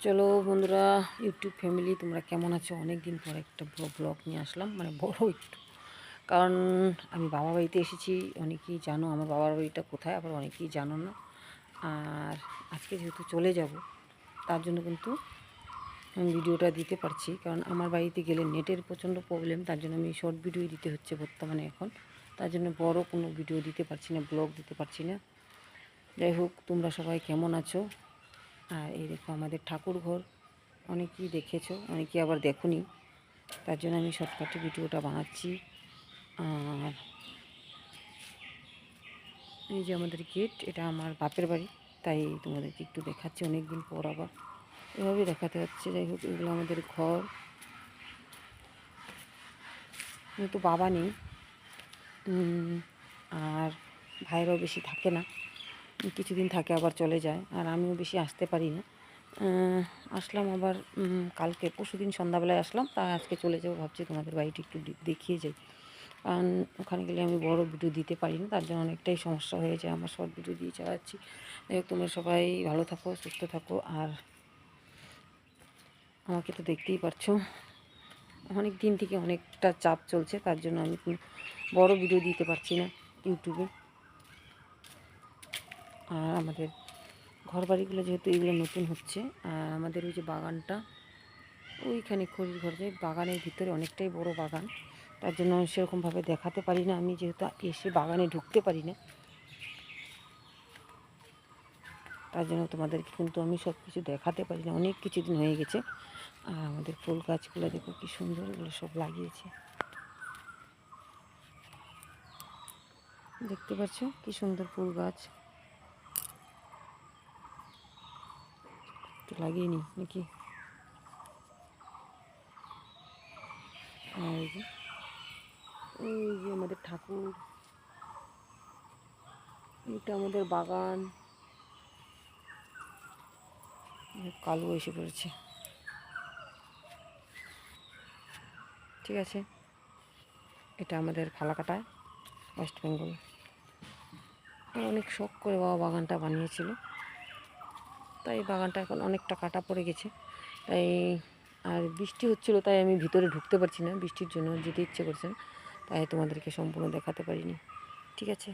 চলো বন্ধুরা, YouTube family তোমরা কেমন আছো? অনেক দিন পর একটা ব্লগ নিয়ে আসলাম, মানে বড় একটু। কারণ আমি বাবা বাড়িতে এসেছি। অনেকেই জানো আমার বাবার বাড়িটা কোথায়, আবার অনেকেই জানো না। আর আজকে যেহেতু চলে যাব, তার জন্য কিন্তু আমি ভিডিওটা দিতে পারছি। কারণ আমার বাড়িতে গেলে নেটের প্রচণ্ড প্রবলেম, তার জন্য আমি শর্ট ভিডিওই দিতে হচ্ছে বর্তমানে এখন। তার জন্য বড় কোনো ভিডিও দিতে পারছি না, ব্লগ দিতে পারছি না। যাই হোক, তোমরা সবাই কেমন আছো? আর এই দেখো আমাদের ঠাকুর ঘর, অনেকেই দেখেছো, অনেকেই আবার দেখোনি। তার জন্য আমি শর্টকাটে ভিডিওটা বানাচ্ছি। আর এই যে আমাদের গেট, এটা আমার বাপের বাড়ি, তাই তোমাদেরকে একটু দেখাচ্ছি অনেক দিন পর, আবার এভাবেই দেখাতে হচ্ছে। যাই হোক, এগুলো আমাদের ঘর। কিন্তু বাবা নেই, আর ভাইরাও বেশি থাকে না, কিছুদিন থাকে আবার চলে যায়। আর আমিও বেশি আসতে পারি না। আসলাম আবার কালকে পরশুদিন সন্ধ্যাবেলায় আসলাম, তা আজকে চলে যাবো ভাবছি। তোমাদের বাড়িটি একটু দেখিয়ে যাই, কারণ ওখানে গেলে আমি বড় ভিডিও দিতে পারি না, তার জন্য অনেকটাই সমস্যা হয়ে যায়। আমার শর্ট ভিডিও দিয়ে চালাচ্ছি। যাই হোক, তোমরা সবাই ভালো থাকো, সুস্থ থাকো। আর আমাকে তো দেখতেই পারছো, অনেক দিন থেকে অনেকটা চাপ চলছে, তার জন্য আমি কোনো বড় ভিডিও দিতে পারছি না ইউটিউবে। আর আমাদের ঘর বাড়িগুলো যেহেতু এগুলো নতুন হচ্ছে, আর আমাদের ওই যে বাগানটা ওইখানে খড়ির ঘর, যে বাগানের ভিতরে অনেকটাই বড় বাগান, তার জন্য সেরকমভাবে দেখাতে পারি না। আমি যেহেতু এসে বাগানে ঢুকতে পারি না, তার জন্য তোমাদেরকে কিন্তু আমি সব কিছু দেখাতে পারি না। অনেক কিছুদিন হয়ে গেছে। আর আমাদের ফুল গাছগুলো দেখো কি সুন্দর, এগুলো সব লাগিয়েছে, দেখতে পাচ্ছ কি সুন্দর ফুল গাছ। একটু লাগিয়ে নিই নাকি? আর ওই যে আমাদের ঠাকুর, এটা আমাদের বাগান। কালো এসে পড়েছে, ঠিক আছে। এটা আমাদের ফালাকাটা, ওয়েস্ট বেঙ্গল। অনেক শখ করে বাবা বাগানটা বানিয়েছিল, তাই বাগানটা এখন অনেকটা কাটা পড়ে গেছে। তাই আর বৃষ্টি হচ্ছিলো, তাই আমি ভিতরে ঢুকতে পারছি না, বৃষ্টির জন্য যেতে ইচ্ছে করছে না, তাই তোমাদেরকে সম্পূর্ণ দেখাতে পারিনি, ঠিক আছে।